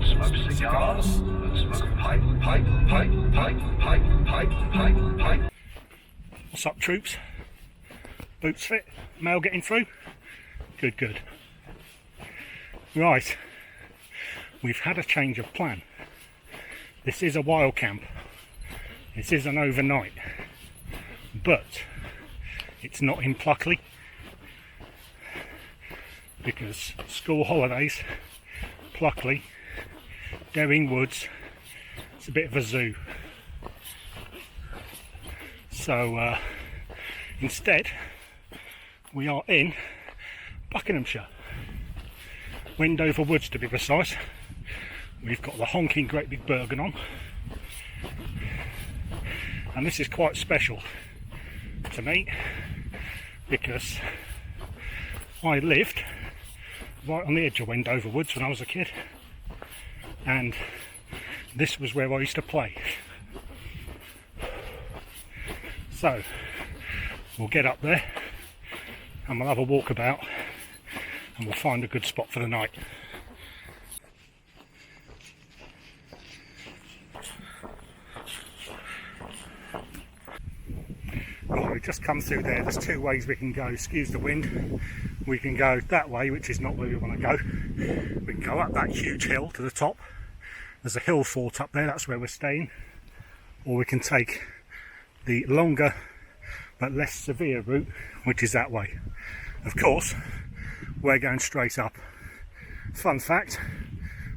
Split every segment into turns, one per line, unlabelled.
smoke cigars, and smoke pipe.
What's up, troops? Boots fit? Mail getting through? Good, good. Right, we've had a change of plan. This is a wild camp. This is an overnight, but it's not in Pluckley because school holidays, Pluckley, Derring Woods, it's a bit of a zoo. So instead we are in Buckinghamshire, Wendover Woods to be precise. We've got the honking great big Bergen on, and this is quite special to me because I lived right on the edge of Wendover Woods when I was a kid, and this was where I used to play. So we'll get up there and we'll have a walkabout and we'll find a good spot for the night. Right, we've just come through there. There's two ways we can go. Excuse the wind. We can go that way, which is not where we want to go. We can go up that huge hill to the top. There's a hill fort up there, that's where we're staying. Or we can take the longer but less severe route, which is that way. Of course, we're going straight up. Fun fact,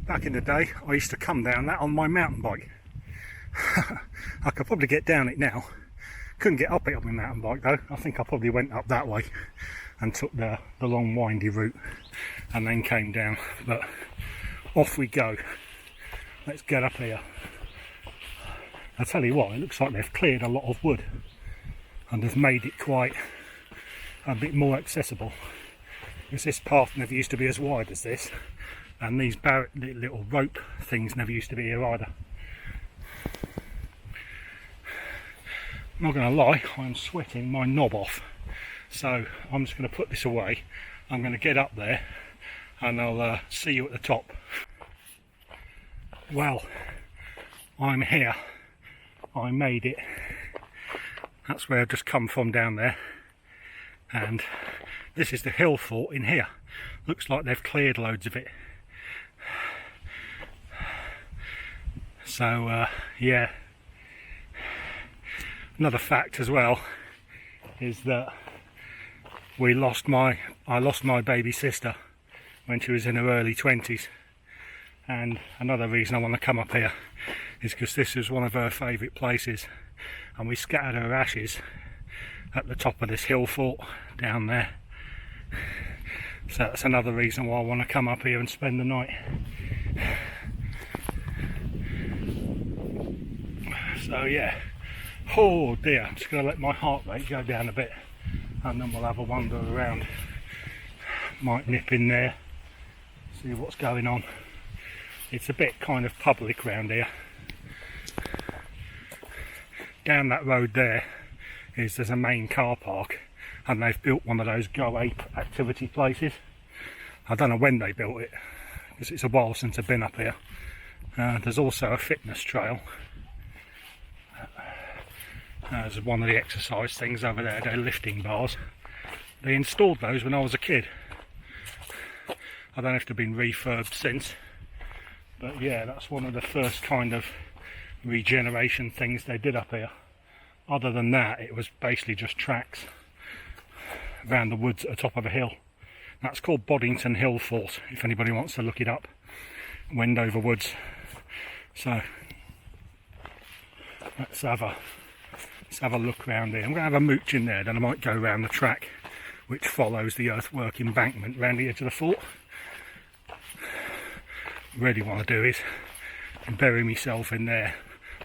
back in the day I used to come down that on my mountain bike. I could probably get down it now. Couldn't get up it on my mountain bike though. I think I probably went up that way and took the long windy route and then came down. But off we go. Let's get up here. I tell you what, it looks like they've cleared a lot of wood and they've made it quite a bit more accessible, because this path never used to be as wide as this, and these little rope things never used to be here either. I'm not going to lie, I'm sweating my knob off, so I'm just going to put this away. I'm going to get up there and I'll see you at the top. Well, I'm here. I made it. That's where I've just come from down there, and this is the hill fort in here. Looks like they've cleared loads of it. So yeah, another fact as well is that I lost my baby sister when she was in her early 20s, and another reason I want to come up here is because this is one of her favourite places, and we scattered her ashes at the top of this hill fort down there. So that's another reason why I want to come up here and spend the night. So yeah, oh dear, I'm just going to let my heart rate go down a bit and then we'll have a wander around. Might nip in there, see what's going on. It's a bit kind of public round here. Down that road there's a main car park, and they've built one of those Go Ape activity places. I don't know when they built it, because it's a while since I've been up here. There's also a fitness trail. There's one of the exercise things over there, they're lifting bars. They installed those when I was a kid. I don't know if they've been refurbed since, but yeah, that's one of the first kind of regeneration things they did up here. Other than that, it was basically just tracks around the woods at the top of a hill. That's called Boddington Hill Fort, if anybody wants to look it up. Wendover Woods. So let's have a look around here. I'm going to have a mooch in there, then I might go around the track which follows the earthwork embankment round the edge of the fort. Really want to do is bury myself in there.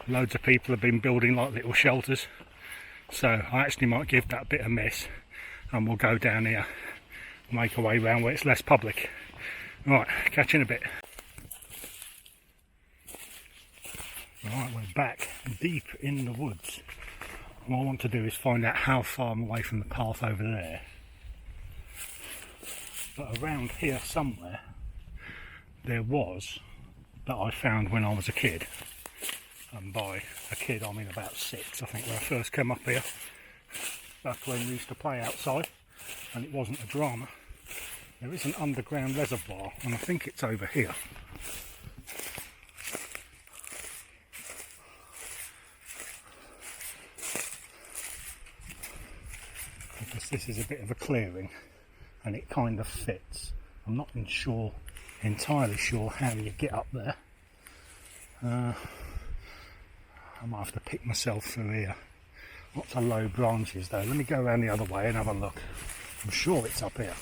Loads of people have been building like little shelters, so I actually might give that bit a miss and we'll go down here, make our way around where it's less public. Right, catch you in a bit. Right, we're back deep in the woods. What I want to do is find out how far I'm away from the path over there. But around here somewhere there was that I found when I was a kid. And by a kid I mean about 6, I think, when I first came up here. Back when we used to play outside and it wasn't a drama. There is an underground reservoir and I think it's over here. Because this is a bit of a clearing and it kind of fits. I'm not entirely sure how you get up there. I might have to pick myself through here. Lots of low branches though. Let me go around the other way and have a look. I'm sure it's up here.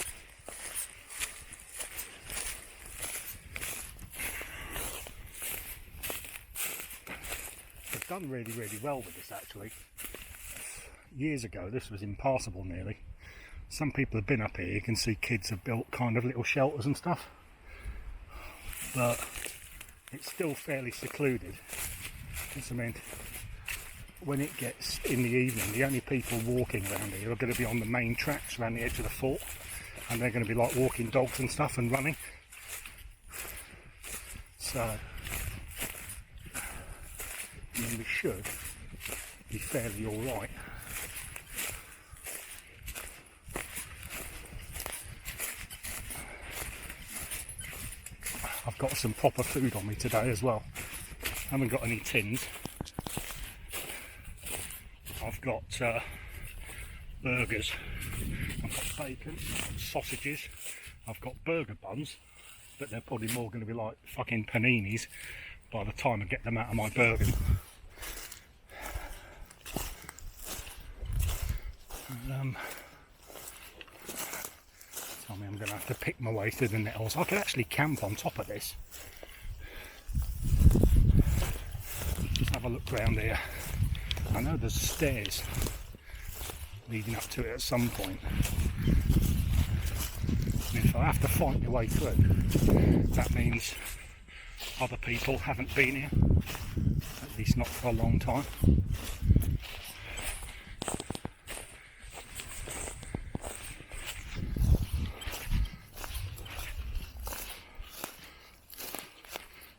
They've done really, really well with this actually. Years ago this was impassable nearly. Some people have been up here. You can see kids have built kind of little shelters and stuff. But it's still fairly secluded. I mean, when it gets in the evening, the only people walking around here are going to be on the main tracks around the edge of the fort, and they're going to be like walking dogs and stuff and running. So, I mean, we should be fairly alright. I've got some proper food on me today as well. I haven't got any tins. I've got burgers, I've got bacon, I've got sausages, I've got burger buns, but they're probably more going to be like fucking paninis by the time I get them out of my burger. Tell me I'm going to have to pick my way through the nettles. I could actually camp on top of this. Just have a look round here. I know there's stairs leading up to it at some point. And if I have to fight my way through, that means other people haven't been here, at least not for a long time.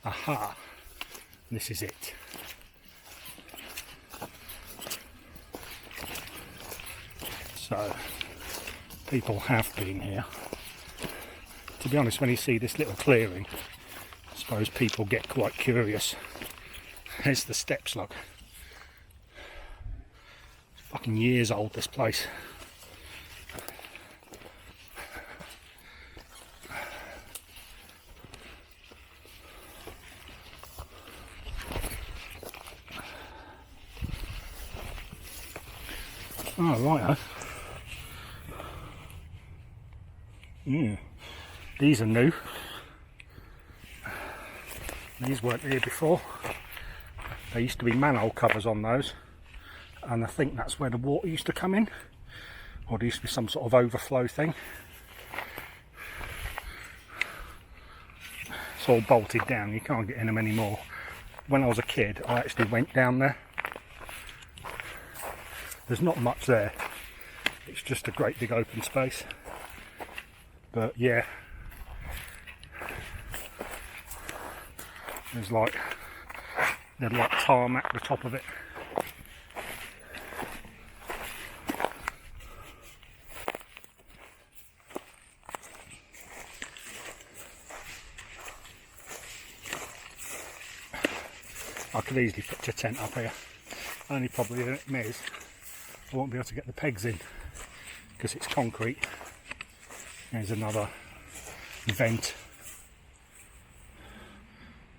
Aha, this is it. So, people have been here. To be honest, when you see this little clearing, I suppose people get quite curious. There's the steps, look. It's fucking years old, this place. Oh, right. These are new. These weren't here before. There used to be manhole covers on those, and I think that's where the water used to come in, or there used to be some sort of overflow thing. It's all bolted down, you can't get in them anymore. When I was a kid, I actually went down there. There's not much there, it's just a great big open space. But yeah, there's like tarmac at the top of it. I could easily pitch a tent up here. Only probably the thing is, I won't be able to get the pegs in because it's concrete. There's another vent.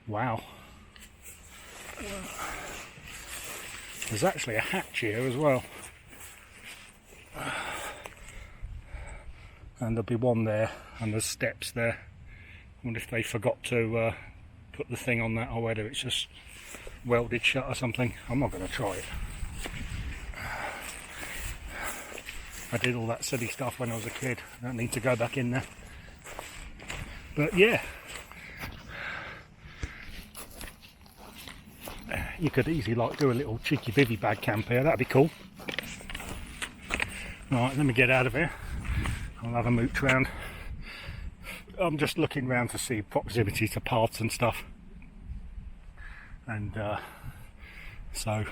Wow. There's actually a hatch here as well. And there'll be one there, and there's steps there. I wonder if they forgot to put the thing on that, or whether it's just welded shut or something. I'm not going to try it. I did all that silly stuff when I was a kid. I don't need to go back in there. But yeah, you could easily like do a little cheeky bivvy bag camp here. That'd be cool. Right, let me get out of here. I'll have a mooch round. I'm just looking round to see proximity to paths and stuff. and so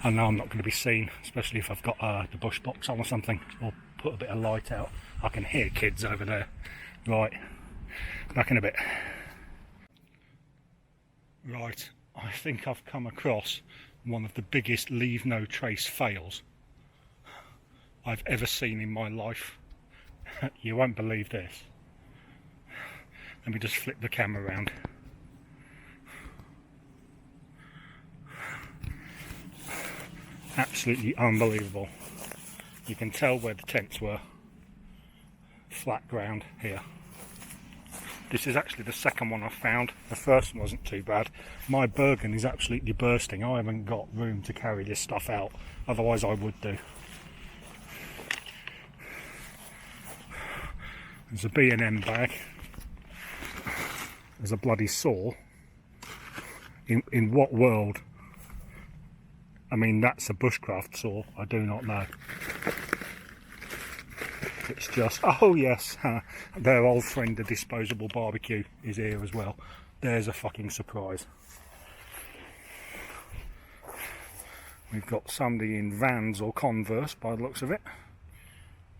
I know I'm not going to be seen, especially if I've got the bush box on or something, or put a bit of light out. I can hear kids over there. Right, back in a bit. Right, I think I've come across one of the biggest leave no trace fails I've ever seen in my life. You won't believe this. Let me just flip the camera around. Absolutely unbelievable. You can tell where the tents were. Flat ground here. This is actually the second one I found. The first one wasn't too bad. My Bergen is absolutely bursting. I haven't got room to carry this stuff out, otherwise I would do. There's a B&M bag. There's a bloody saw. In what world? I mean, that's a bushcraft saw. I do not know. It's just, oh yes, their old friend, the disposable barbecue, is here as well. There's a fucking surprise. We've got somebody in Vans or Converse by the looks of it.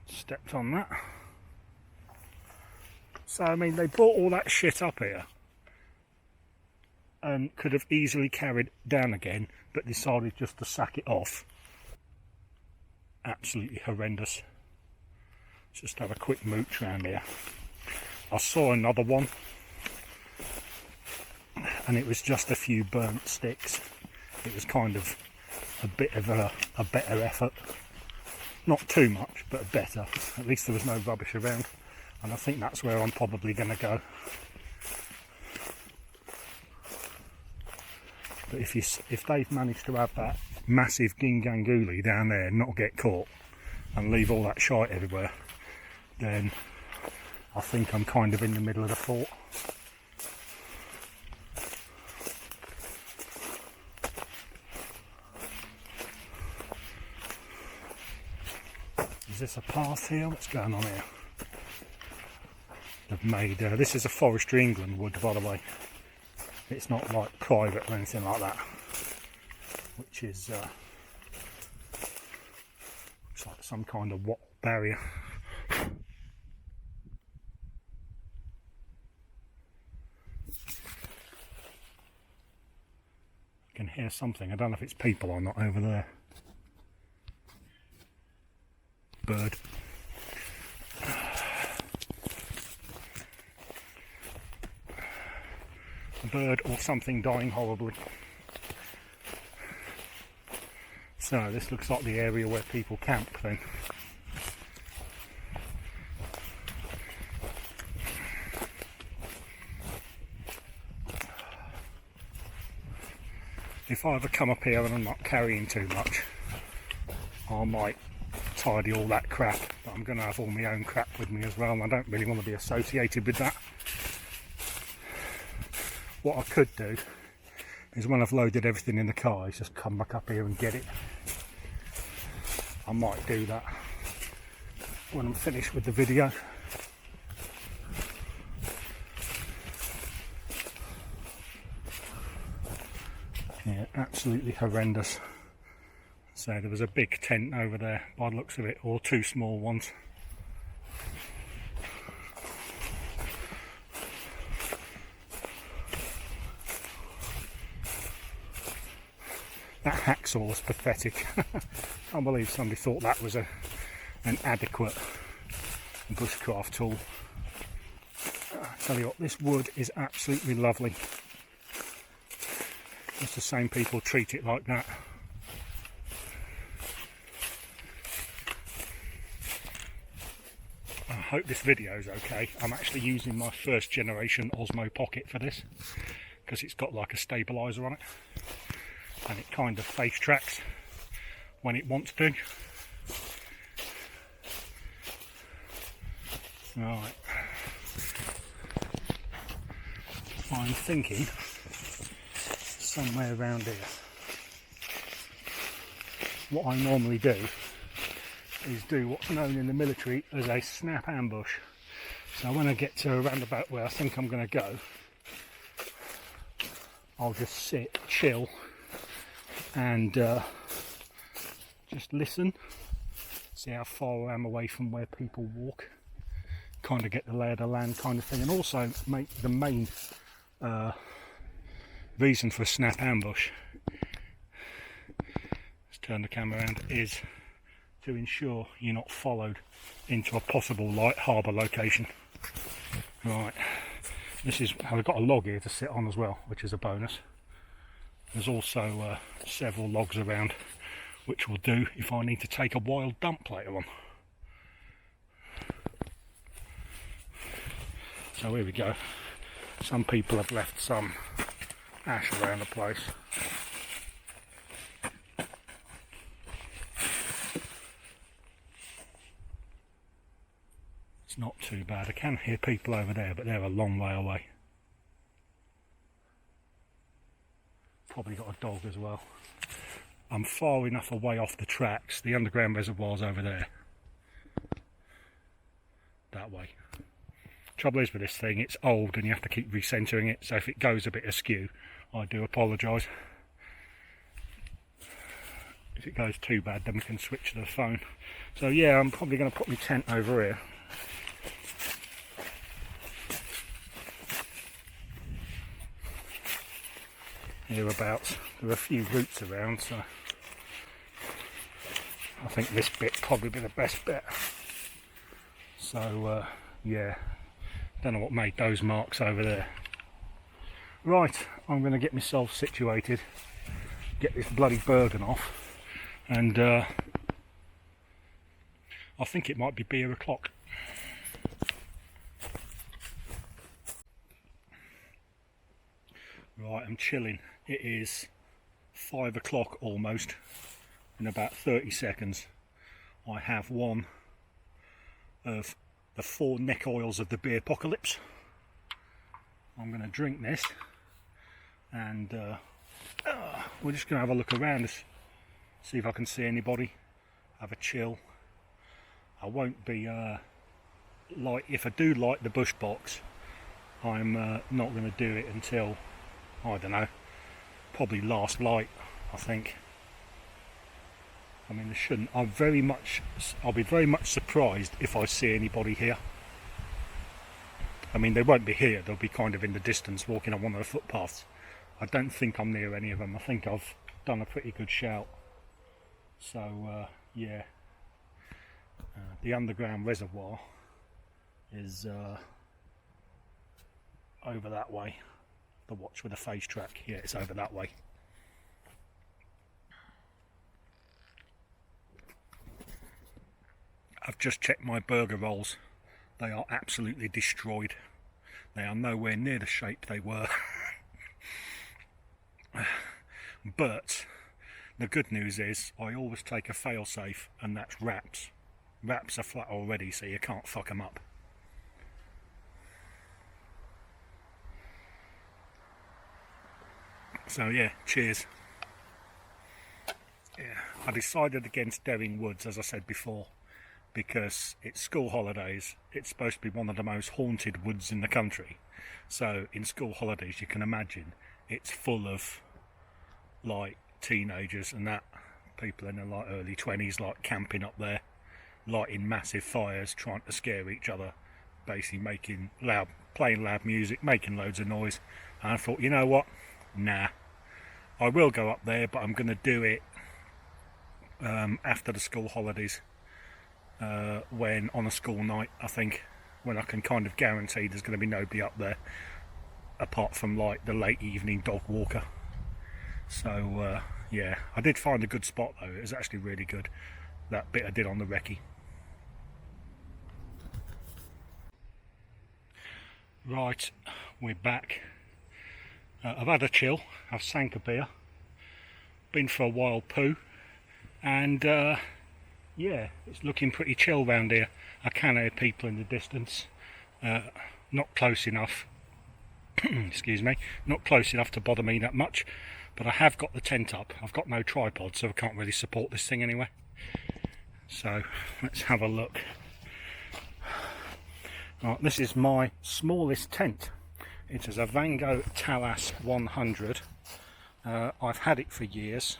Stepped on that. So, I mean, they brought all that shit up here and could have easily carried down again, but decided just to sack it off. Absolutely horrendous. Just have a quick mooch around here. I saw another one, and it was just a few burnt sticks. It was kind of a bit of a better effort. Not too much, but better. At least there was no rubbish around, and I think that's where I'm probably going to go. But if they've managed to have that massive ginganguli down there and not get caught and leave all that shite everywhere, then I think I'm kind of in the middle of the fort. Is this a path here? What's going on here? They've made, this is a Forestry England wood, by the way. It's not like private or anything like that, which is looks like some kind of wattle barrier. I can hear something. I don't know if it's people or not over there. Bird. A bird or something dying horribly. So this looks like the area where people camp then. If I ever come up here and I'm not carrying too much, I might tidy all that crap, but I'm going to have all my own crap with me as well, and I don't really want to be associated with that. What I could do is when I've loaded everything in the car, is just come back up here and get it. I might do that when I'm finished with the video. Yeah, absolutely horrendous. So there was a big tent over there by the looks of it, or two small ones. That hacksaw was pathetic. I can't believe somebody thought that was an adequate bushcraft tool. I tell you what, this wood is absolutely lovely. It's the same people treat it like that. I hope this video is okay. I'm actually using my first generation Osmo Pocket for this, because it's got like a stabiliser on it, and it kind of face tracks when it wants to. Right. I'm thinking somewhere around here. What I normally do is do what's known in the military as a snap ambush. So when I get to a roundabout where I think I'm going to go, I'll just sit, chill, and just listen, see how far I am away from where people walk, kind of get the lay of the land kind of thing, and also make the main reason for a snap ambush, let's turn the camera around, is to ensure you're not followed into a possible light harbour location. Right, this is, I've got a log here to sit on as well, which is a bonus. There's also several logs around, which will do if I need to take a wild dump later on. So here we go. Some people have left some ash around the place. It's not too bad. I can hear people over there, but they're a long way away. Probably got a dog as well. I'm far enough away off the tracks. The underground reservoir's over there. That way. Trouble is with this thing, it's old and you have to keep recentering it, so if it goes a bit askew, I do apologise. If it goes too bad, then we can switch to the phone. So yeah, I'm probably going to put my tent over here. Hereabouts. There are a few roots around, so I think this bit probably be the best bit. So yeah, don't know what made those marks over there. Right, I'm going to get myself situated, get this bloody Bergen off, and I think it might be beer o'clock. Right, I'm chilling. It is 5 o'clock almost. In about 30 seconds I have one of the 4 neck oils of the beer apocalypse. I'm going to drink this, and we're just going to have a look around us, see if I can see anybody, have a chill. I won't be if I do light the bush box, I'm not going to do it until, I don't know, probably last light, I think. I mean, there shouldn't. I'll be very much surprised if I see anybody here. I mean, they won't be here. They'll be kind of in the distance, walking on one of the footpaths. I don't think I'm near any of them. I think I've done a pretty good shout. So yeah, the underground reservoir is over that way. The watch with a face track. Yeah, it's over that way. I've just checked my burger rolls. They are absolutely destroyed. They are nowhere near the shape they were. But the good news is I always take a fail-safe, and that's wraps. Wraps are flat already, so you can't fuck them up. So yeah, cheers. Yeah, I decided against Derring Woods, as I said before, because it's school holidays. It's supposed to be one of the most haunted woods in the country. So in school holidays, you can imagine it's full of like teenagers and that, people in their like early 20s, like camping up there, lighting massive fires, trying to scare each other, basically playing loud music, making loads of noise. And I thought, you know what? Nah, I will go up there, but I'm going to do it after the school holidays. When on a school night, I think, when I can kind of guarantee there's going to be nobody up there apart from like the late evening dog walker. So yeah, I did find a good spot though. It was actually really good, that bit I did on the recce. Right, we're back. I've had a chill, I've sank a beer, been for a wild poo, and yeah, it's looking pretty chill round here. I can hear people in the distance, not close enough, excuse me, not close enough to bother me that much, but I have got the tent up. I've got no tripod, so I can't really support this thing anyway. So let's have a look. Right, this is my smallest tent. It is a Vango Talas 100. I've had it for years.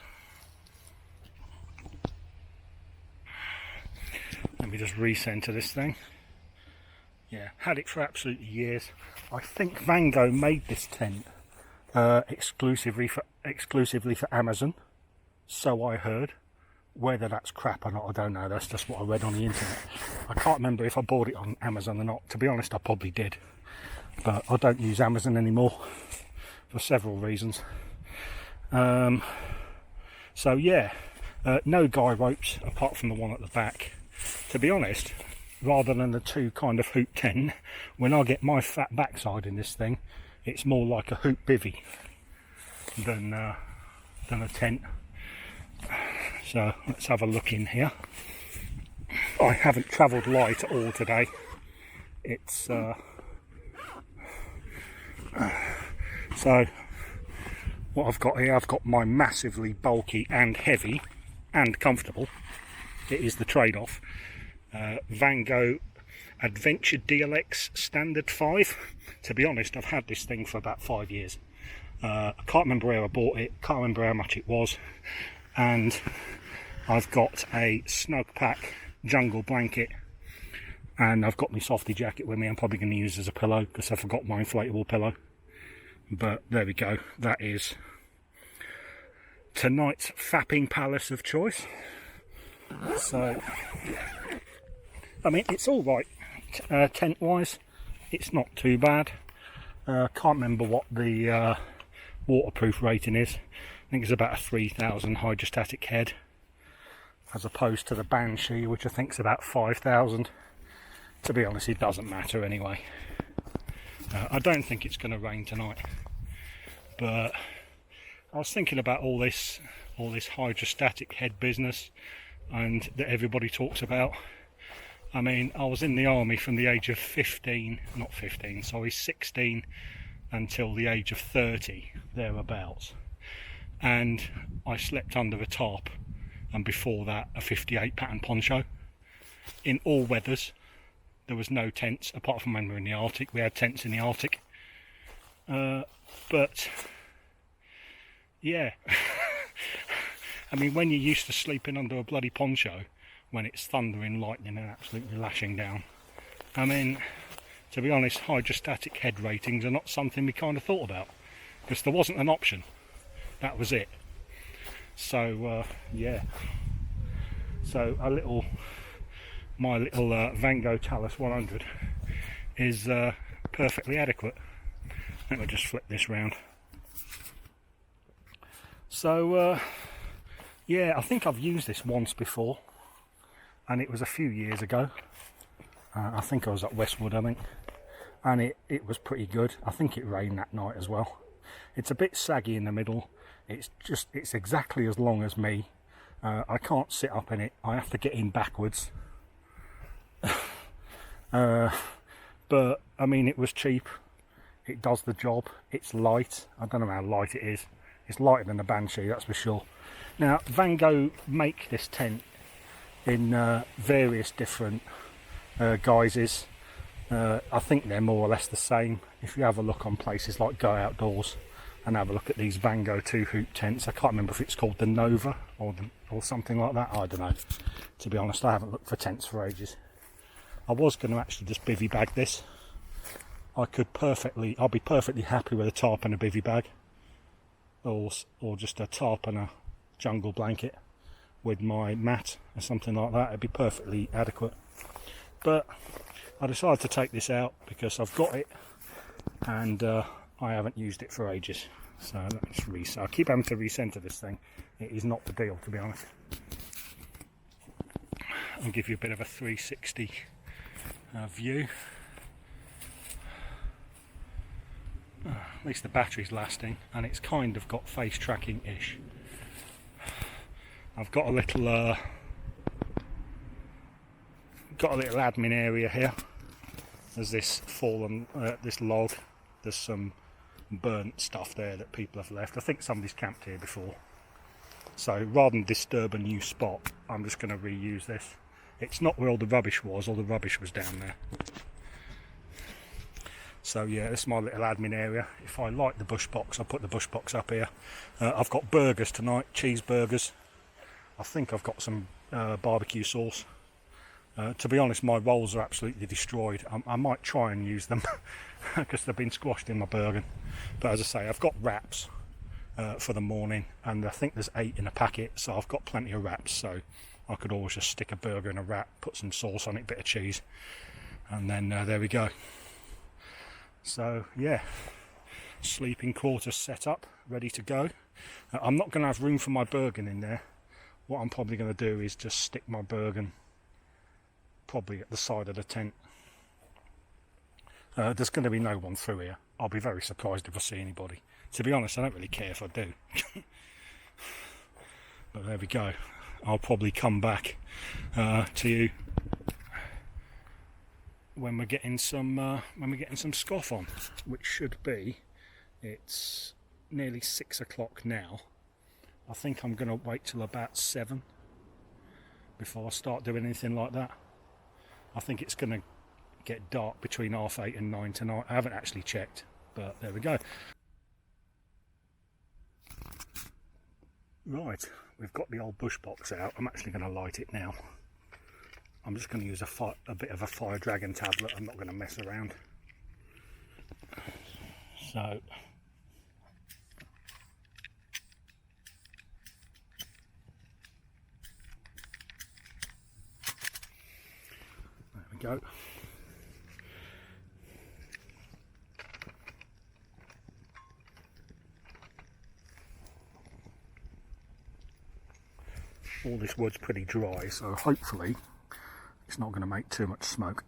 Let me just recenter this thing. Yeah, had it for absolutely years. I think Vango made this tent exclusively for Amazon, so I heard. Whether that's crap or not, I don't know. That's just what I read on the internet. I can't remember if I bought it on Amazon or not. To be honest, I probably did, but I don't use Amazon anymore for several reasons. So yeah, no guy ropes apart from the one at the back. To be honest, rather than the two kind of hoop tent, when I get my fat backside in this thing, it's more like a hoop bivvy than a tent. So let's have a look in here. I haven't travelled light at all today. It's so what I've got here, I've got my massively bulky and heavy and comfortable. It is the trade-off. Vango Adventure DLX Standard 5. To be honest, I've had this thing for about 5 years. I can't remember where I bought it, can't remember how much it was, and I've got a snug pack jungle blanket, and I've got my softy jacket with me. I'm probably going to use as a pillow because I forgot my inflatable pillow. But there we go, that is tonight's fapping palace of choice. So I mean, it's all right tent wise, it's not too bad. Can't remember what the waterproof rating is. I think it's about a 3000 hydrostatic head, as opposed to the Banshee, which I think is about 5000. To be honest, it doesn't matter anyway. I don't think it's going to rain tonight, but I was thinking about all this hydrostatic head business and that everybody talks about. I mean, I was in the army from the age of 16 until the age of 30, thereabouts. And I slept under a tarp, and before that a 58 pattern poncho in all weathers. There was no tents apart from when we were in the Arctic. We had tents in the Arctic, but yeah. I mean, when you're used to sleeping under a bloody poncho when it's thundering, lightning and absolutely lashing down, I mean, to be honest, hydrostatic head ratings are not something we kind of thought about, because there wasn't an option. That was it. So yeah, so my little Vango Talas 100 is perfectly adequate. Let me just flip this round. So yeah, I think I've used this once before, and it was a few years ago. I think I was at Westwood, I think, and it was pretty good. I think it rained that night as well. It's a bit saggy in the middle. It's exactly as long as me. I can't sit up in it. I have to get in backwards. But I mean, it was cheap. It does the job. It's light. I don't know how light it is. It's lighter than the Banshee, that's for sure. Now, Vango make this tent in various different guises. I think they're more or less the same. If you have a look on places like Go Outdoors and have a look at these Vango 2 hoop tents, I can't remember if it's called the Nova or something like that. I don't know. To be honest, I haven't looked for tents for ages. I was going to actually just bivvy bag this. I'll be perfectly happy with a tarp and a bivvy bag, or just a tarp and a jungle blanket with my mat or something like that. It'd be perfectly adequate. But I decided to take this out because I've got it and I haven't used it for ages. So let's I keep having to recenter this thing. It is not the deal, to be honest. I'll give you a bit of a 360 view. At least the battery's lasting, and it's kind of got face tracking ish. I've got a little admin area here. There's this fallen this log. There's some burnt stuff there that people have left. I think somebody's camped here before. So rather than disturb a new spot, I'm just going to reuse this. It's not where all the rubbish was. All the rubbish was down there. So yeah, this is my little admin area. If I like the bush box, I'll put the bush box up here. I've got burgers tonight, cheeseburgers. I think I've got some barbecue sauce. To be honest, my rolls are absolutely destroyed. I might try and use them because they've been squashed in my burger. But as I say, I've got wraps for the morning, and I think there's 8 in a packet, so I've got plenty of wraps. So I could always just stick a burger in a wrap, put some sauce on it, bit of cheese, and then there we go. So yeah, sleeping quarters set up, ready to go. I'm not going to have room for my burger in there. What I'm probably going to do is just stick my burger probably at the side of the tent. There's going to be no one through here. I'll be very surprised if I see anybody. To be honest, I don't really care if I do. But there we go. I'll probably come back to you when we're getting some scoff on, which should be, it's nearly 6 o'clock now. I think I'm going to wait till about 7 before I start doing anything like that. I think it's going to get dark between 8:30 and 9 tonight. I haven't actually checked, but there we go. Right, we've got the old bush box out. I'm actually going to light it now. I'm just going to use a bit of a fire dragon tablet. I'm not going to mess around. So there we go. All this wood's pretty dry, so hopefully it's not going to make too much smoke.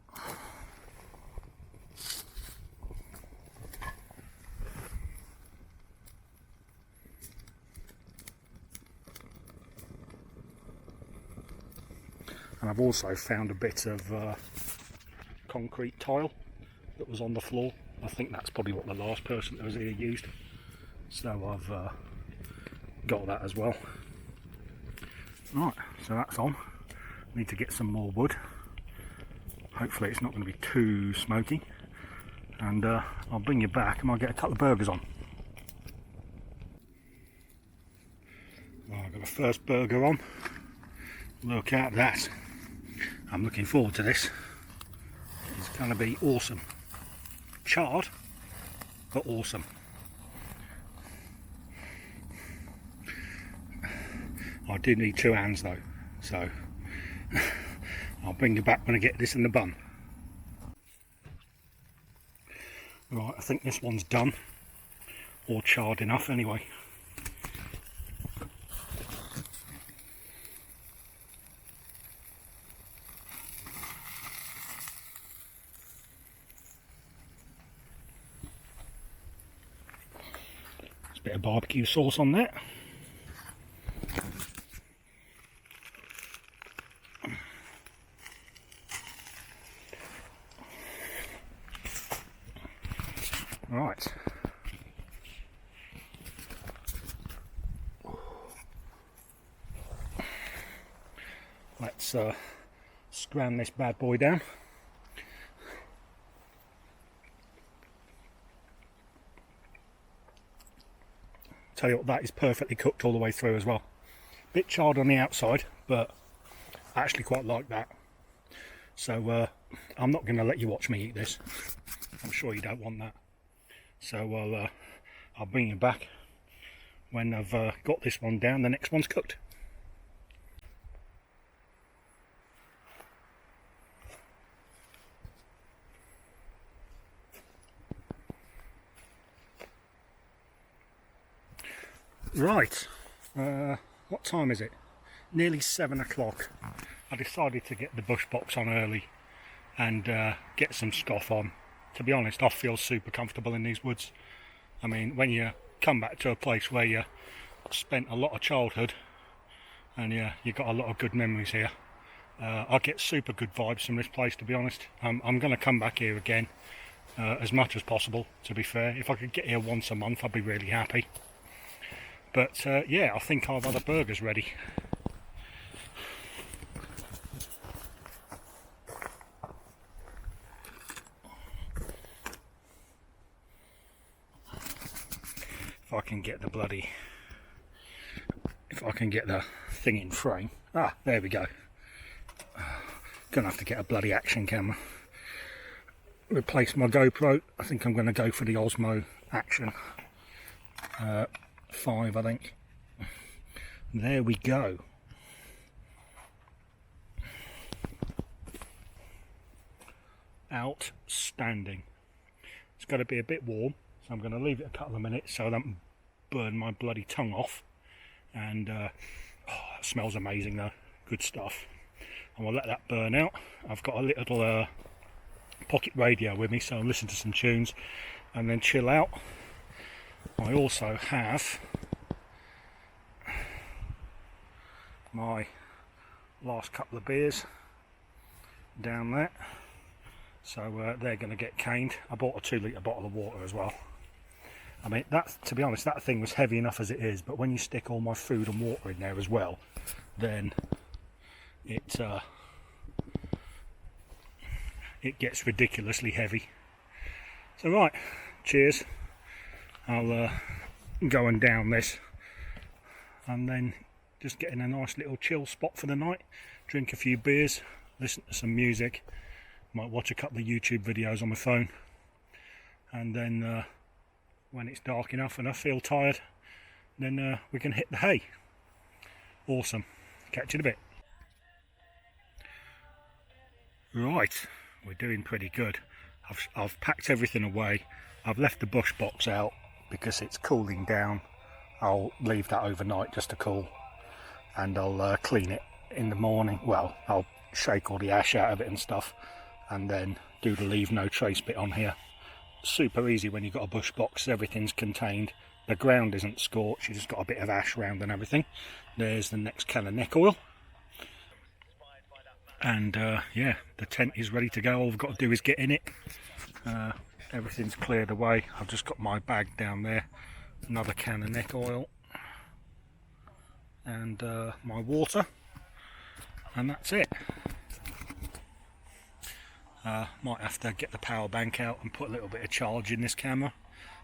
And I've also found a bit of concrete tile that was on the floor. I think that's probably what the last person that was here used. So I've got that as well. Right, so that's on. Need to get some more wood. Hopefully it's not going to be too smoky. And I'll bring you back and I'll get a couple of burgers on. Well, I've got the first burger on. Look at that. I'm looking forward to this. It's going to be awesome. Charred, but awesome. I do need 2 hands though, so I'll bring you back when I get this in the bun. Right, I think this one's done, or charred enough anyway. There's a bit of barbecue sauce on there. Right. Let's scram this bad boy down. Tell you what, that is perfectly cooked all the way through as well. Bit charred on the outside, but I actually quite like that. So I'm not going to let you watch me eat this. I'm sure you don't want that. So I'll bring you back when I've got this one down. The next one's cooked. Right, what time is it? Nearly 7 o'clock. I decided to get the bush box on early and get some scoff on. To be honest, I feel super comfortable in these woods. I mean, when you come back to a place where you spent a lot of childhood and you got a lot of good memories here, I get super good vibes from this place, to be honest. I'm going to come back here again as much as possible, to be fair. If I could get here once a month, I'd be really happy. But yeah, I think I've had the burgers ready. if I can get the bloody, if I can get the thing in frame. Ah, there we go. Gonna have to get a bloody action camera. Replace my GoPro. I think I'm going to go for the Osmo Action 5, I think. There we go. Outstanding. It's got to be a bit warm, so I'm going to leave it a couple of minutes so I don't burn my bloody tongue off. And it smells amazing though. Good stuff. And we'll let that burn out. I've got a little pocket radio with me, so I'll listen to some tunes and then chill out. I also have my last couple of beers down there, so they're going to get caned. I bought a 2 litre bottle of water as well. I mean, that, to be honest, that thing was heavy enough as it is, but when you stick all my food and water in there as well, then it gets ridiculously heavy. So right, cheers. I'll go and down this and then just get in a nice little chill spot for the night, drink a few beers, listen to some music, might watch a couple of YouTube videos on my phone, and then when it's dark enough and I feel tired, then we can hit the hay. Awesome. Catch you in a bit. Right, we're doing pretty good. I've packed everything away. I've left the bush box out because it's cooling down. I'll leave that overnight just to cool, and I'll clean it in the morning. Well, I'll shake all the ash out of it and stuff, and then do the leave no trace bit on here. Super easy when you've got a bush box. Everything's contained. The ground isn't scorched. You just got a bit of ash around and everything. There's the next can of neck oil. And yeah, the tent is ready to go. All I've got to do is get in it. Everything's cleared away. I've just got my bag down there, another can of neck oil, and my water, and that's it. Might have to get the power bank out and put a little bit of charge in this camera.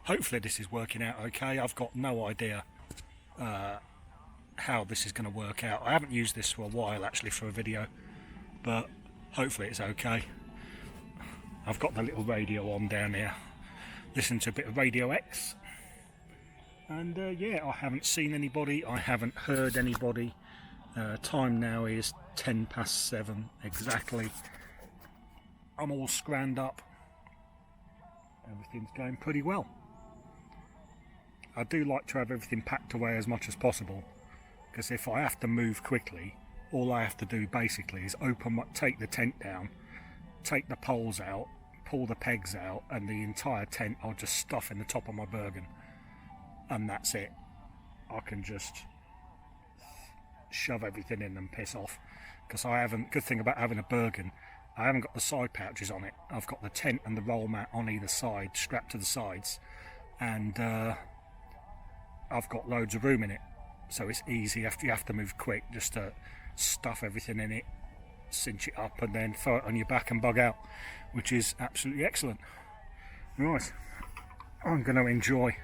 Hopefully this is working out okay. I've got no idea how this is going to work out. I haven't used this for a while actually for a video, but hopefully it's okay. I've got the little radio on down here, listen to a bit of Radio X, and yeah, I haven't seen anybody, I haven't heard anybody. Time now is 7:10 exactly. I'm all scranned up, everything's going pretty well. I do like to have everything packed away as much as possible, because if I have to move quickly, all I have to do basically is take the tent down, take the poles out, pull the pegs out, and the entire tent I'll just stuff in the top of my Bergen, and that's it. I can just shove everything in and piss off, because I haven't, good thing about having a Bergen, I haven't got the side pouches on it. I've got the tent and the roll mat on either side, strapped to the sides, and I've got loads of room in it, so it's easy. You have to move quick just to stuff everything in it, cinch it up, and then throw it on your back and bug out, which is absolutely excellent. Right, I'm going to enjoy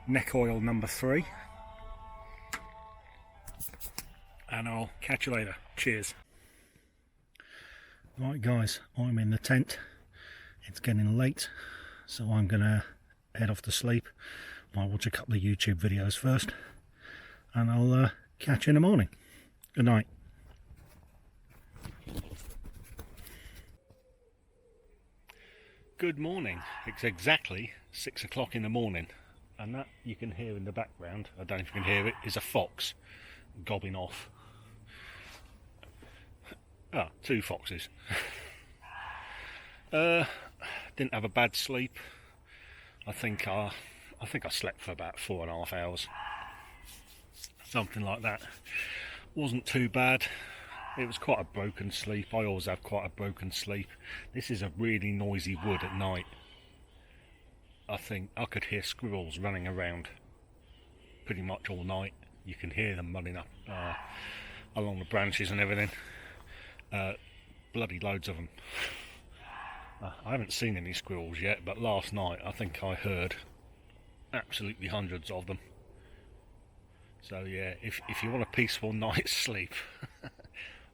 neck oil number 3, and I'll catch you later. Cheers. Right guys, I'm in the tent. It's getting late, so I'm going to head off to sleep. I'll watch a couple of YouTube videos first, and I'll catch you in the morning. Good night. Good morning. It's exactly 6 o'clock in the morning, and that you can hear in the background, I don't know if you can hear it, is a fox gobbing off. Ah, 2 foxes. Didn't have a bad sleep. I think I slept for about 4.5 hours, something like that. Wasn't too bad. It was quite a broken sleep. I always have quite a broken sleep. This is a really noisy wood at night. I think I could hear squirrels running around pretty much all night. You can hear them running up along the branches and everything. Bloody loads of them. I haven't seen any squirrels yet, but last night I think I heard absolutely hundreds of them. So yeah, if you want a peaceful night's sleep,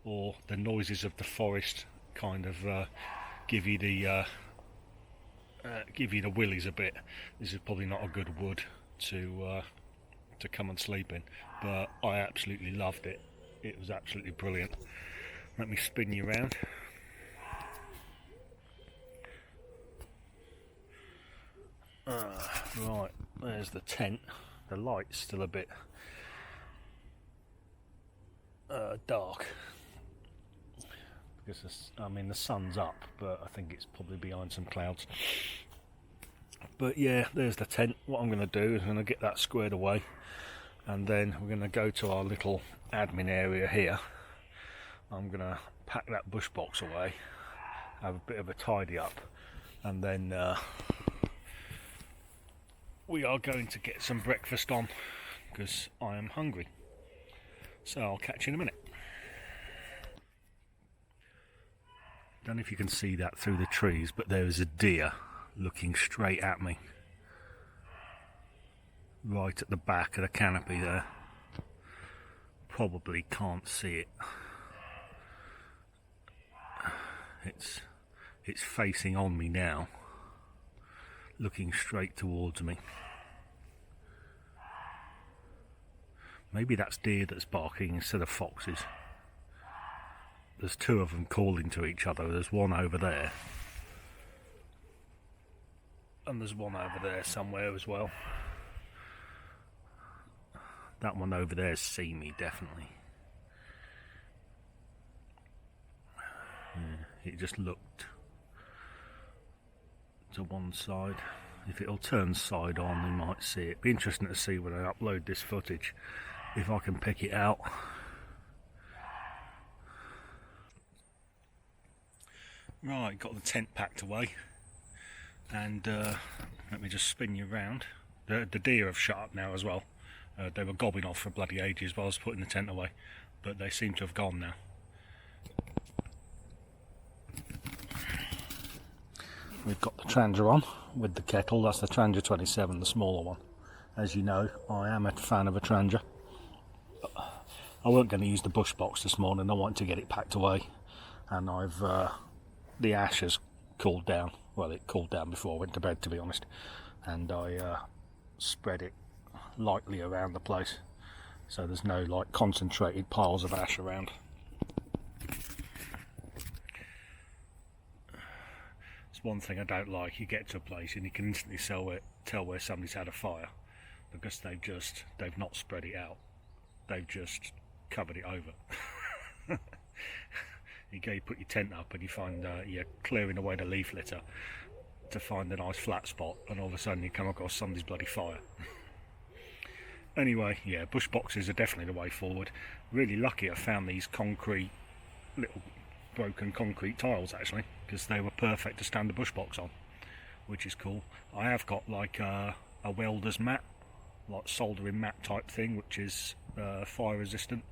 or the noises of the forest kind of give you the willies a bit, this is probably not a good wood to come and sleep in. But I absolutely loved it. It was absolutely brilliant. Let me spin you around. Right, there's the tent. The light's still a bit dark because the sun's up, but I think it's probably behind some clouds. But yeah, there's the tent. What I'm going to do is I'm going to get that squared away, and then we're going to go to our little admin area here. I'm going to pack that bush box away, have a bit of a tidy up, and then we are going to get some breakfast on because I am hungry. So I'll catch you in a minute. Don't know if you can see that through the trees, but there is a deer looking straight at me. Right at the back of the canopy there. Probably can't see it. It's facing on me now, looking straight towards me. Maybe that's deer that's barking instead of foxes. There's two of them calling to each other. There's one over there, and there's one over there somewhere as well. That one over there's seen me, definitely. Yeah, it just looked to one side. If it'll turn side on, we might see it. Be interesting to see when I upload this footage, if I can pick it out. Right, got the tent packed away, and let me just spin you around. The deer have shut up now as well. They were gobbing off for bloody ages while I was putting the tent away, but they seem to have gone now. We've got the Trangia on with the kettle. That's the Trangia 27, the smaller one. As you know, I am a fan of a Trangia. I weren't going to use the bush box this morning. I wanted to get it packed away, and I've the ash has cooled down. Well, it cooled down before I went to bed, to be honest, and I spread it lightly around the place, so there's no like concentrated piles of ash around. It's one thing I don't like. You get to a place and you can instantly tell where somebody's had a fire, because they've not spread it out. They've just covered it over. You go, you put your tent up and you find you're clearing away the leaf litter to find a nice flat spot, and all of a sudden you come across somebody's bloody fire. Anyway, yeah, bush boxes are definitely the way forward. Really lucky I found these little broken concrete tiles actually, because they were perfect to stand the bush box on, which is cool. I have got like a welder's mat, like soldering mat type thing, which is fire resistant.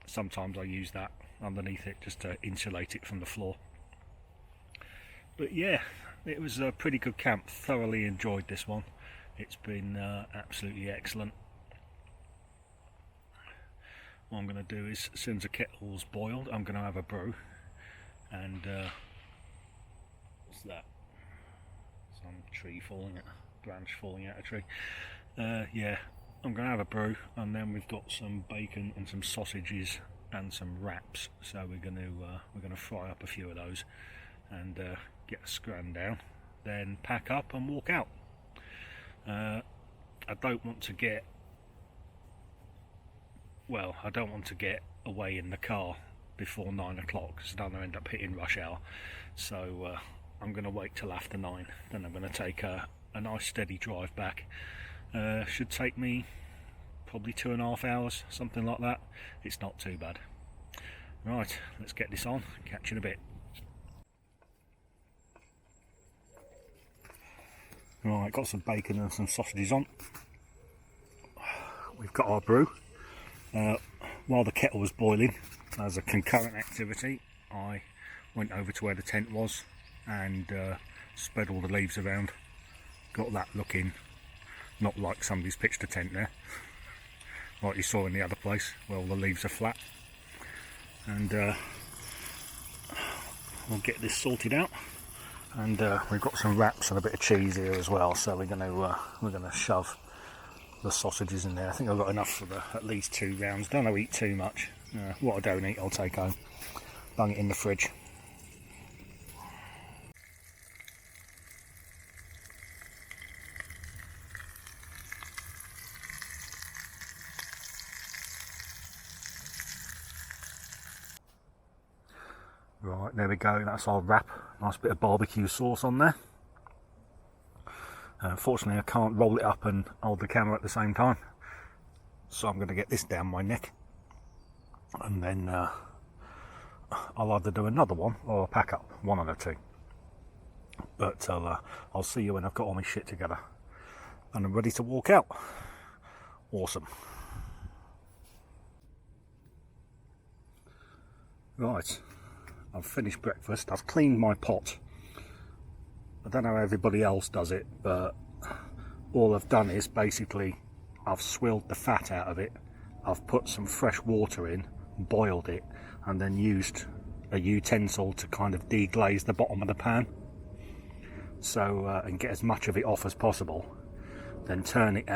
Sometimes I use that underneath it just to insulate it from the floor. But yeah, it was a pretty good camp. Thoroughly enjoyed this one. It's been absolutely excellent. What I'm going to do is, as soon as the kettle's boiled, I'm going to have a brew. And what's that? Some tree falling out, branch falling out of a tree. Yeah, I'm going to have a brew, and then we've got some bacon and some sausages and some wraps. So we're going to fry up a few of those and get a scran down, then pack up and walk out. I don't want to get away in the car before 9 o'clock, because then I end up hitting rush hour. So I'm going to wait till after 9. Then I'm going to take a nice steady drive back. Should take me probably 2.5 hours, something like that. It's not too bad. Right, let's get this on. Catch you in a bit. Right, got some bacon and some sausages on. We've got our brew. While the kettle was boiling, as a concurrent activity, I went over to where the tent was and spread all the leaves around. Got that looking not like somebody's pitched a tent there, like you saw in the other place where all the leaves are flat. And we'll get this sorted out. And we've got some wraps and a bit of cheese here as well, so we're gonna shove the sausages in there. I think I've got enough for at least 2 rounds. Don't eat too much. What I don't eat, I'll take home. Bung it in the fridge. Right, there we go. That's our wrap. Nice bit of barbecue sauce on there. Unfortunately, I can't roll it up and hold the camera at the same time, so I'm going to get this down my neck, and then I'll either do another one or I'll pack up one of the two. But I'll see you when I've got all my shit together and I'm ready to walk out. Awesome. Right, I've finished breakfast. I've cleaned my pot. I don't know how everybody else does it, but all I've done is basically I've swilled the fat out of it, I've put some fresh water in, boiled it, and then used a utensil to kind of deglaze the bottom of the pan, so and get as much of it off as possible. Then turn it,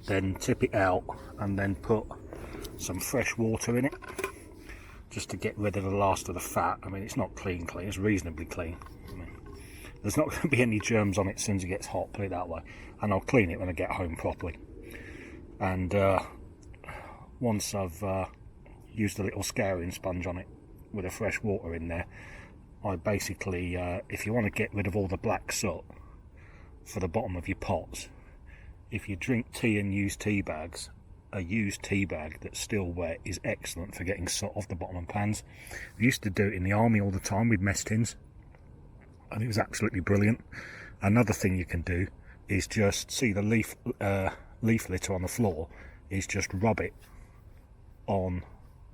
then tip it out, and then put some fresh water in it, just to get rid of the last of the fat. I mean, it's not clean, it's reasonably clean. There's not going to be any germs on it as soon as it gets hot, put it that way. And I'll clean it when I get home properly. And once I've used a little scouring sponge on it with a fresh water in there, I basically, if you want to get rid of all the black soot for the bottom of your pots, if you drink tea and use tea bags, a used tea bag that's still wet is excellent for getting soot off the bottom of pans. We used to do it in the army all the time with mess tins, and it was absolutely brilliant. Another thing you can do is just see the leaf litter on the floor, is just rub it on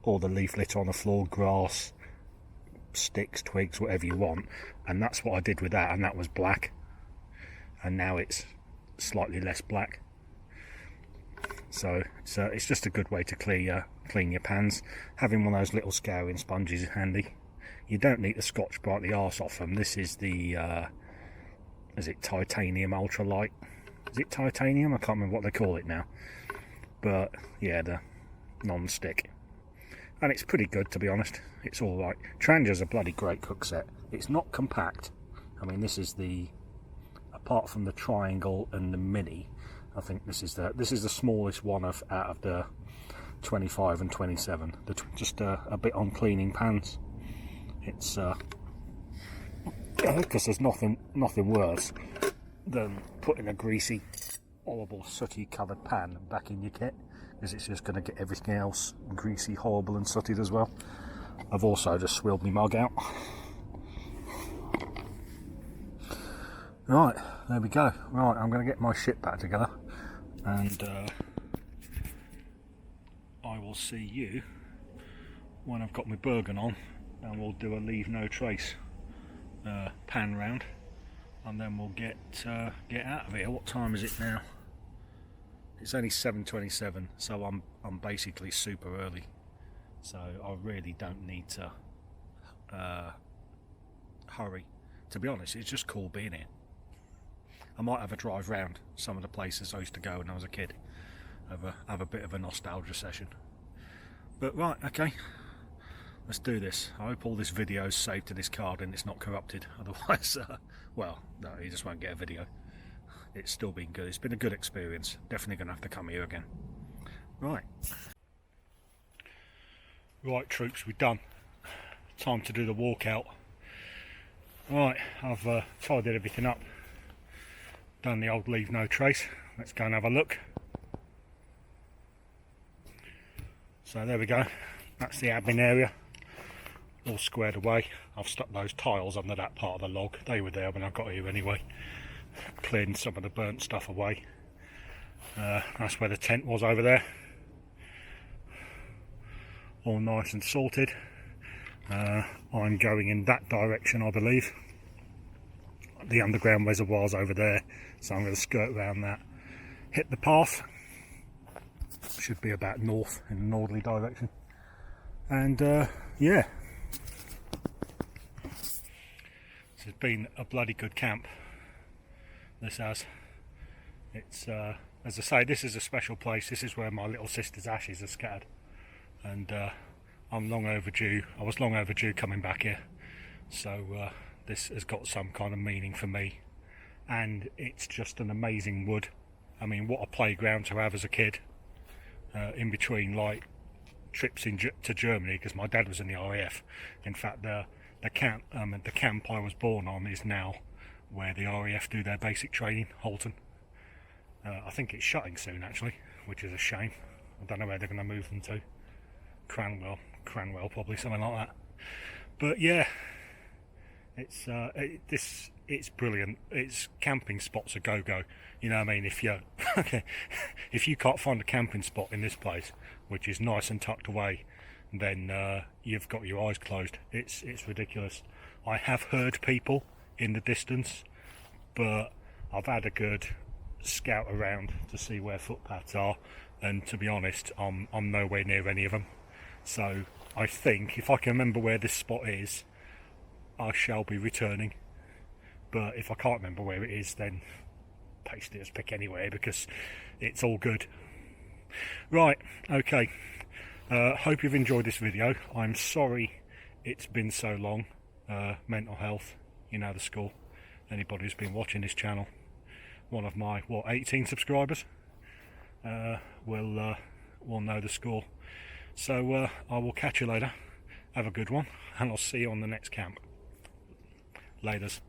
all the leaf litter on the floor, grass, sticks, twigs, whatever you want, and that's what I did with that, and that was black, and now it's slightly less black. So it's just a good way to clean your pans. Having one of those little scouring sponges is handy. You don't need to Scotch-Brite the arse off them. This is the, is it titanium ultralight? Is it titanium? I can't remember what they call it now. But yeah, the non-stick. And it's pretty good, to be honest. It's alright. Trangia's a bloody great cook set. It's not compact. I mean, this is the, apart from the triangle and the mini, I think this is the smallest one out of the 25 and 27. Just a bit on cleaning pans. It's because there's nothing worse than putting a greasy, horrible, sooty covered pan back in your kit, because it's just going to get everything else greasy, horrible and sooty as well. I've also just swilled my mug out. Right, there we go. Right, I'm going to get my shit back together, and I will see you when I've got my Bergen on, and we'll do a leave no trace pan round, and then we'll get out of here. What time is it now? It's only 7:27, so I'm basically super early, so I really don't need to hurry. To be honest, it's just cool being here. I might have a drive round some of the places I used to go when I was a kid, have a bit of a nostalgia session. But right, okay, let's do this. I hope all this video is saved to this card and it's not corrupted, otherwise well, no, you just won't get a video. It's still been good. It's been a good experience. Definitely gonna have to come here again. Right troops, we're done. Time to do the walkout. Right, I've tidied everything up, done the old leave no trace. Let's go and have a look. So there we go, that's the admin area, all squared away. I've stuck those tiles under that part of the log. They were there when I got here anyway. Clearing some of the burnt stuff away. That's where the tent was over there. All nice and sorted. I'm going in that direction, I believe. The underground reservoir's over there, so I'm going to skirt around that hit the path. Should be about north, in a northerly direction. And yeah, so it's been a bloody good camp, this has. It's as I say, this is a special place. This is where my little sister's ashes are scattered, and I'm long overdue. I was long overdue coming back here, so this has got some kind of meaning for me. And it's just an amazing wood. I mean, what a playground to have as a kid, in between like trips to Germany, because my dad was in the RAF. In fact, the camp I was born on is now where the RAF do their basic training, Halton. I think it's shutting soon actually, which is a shame. I don't know where they're going to move them to. Cranwell probably, something like that. But yeah, it's it's brilliant. It's camping spots a go-go. You know what I mean? If you if you can't find a camping spot in this place, which is nice and tucked away, then you've got your eyes closed. It's ridiculous. I have heard people in the distance, but I've had a good scout around to see where footpaths are, and to be honest, I'm nowhere near any of them. So I think if I can remember where this spot is, I shall be returning. But if I can't remember where it is, then paste it as pick anywhere, because it's all good. Right, okay. Hope you've enjoyed this video. I'm sorry it's been so long. Mental health, you know the score. Anybody who's been watching this channel, one of my 18 subscribers, will know the score. So I will catch you later. Have a good one, and I'll see you on the next camp. Laters.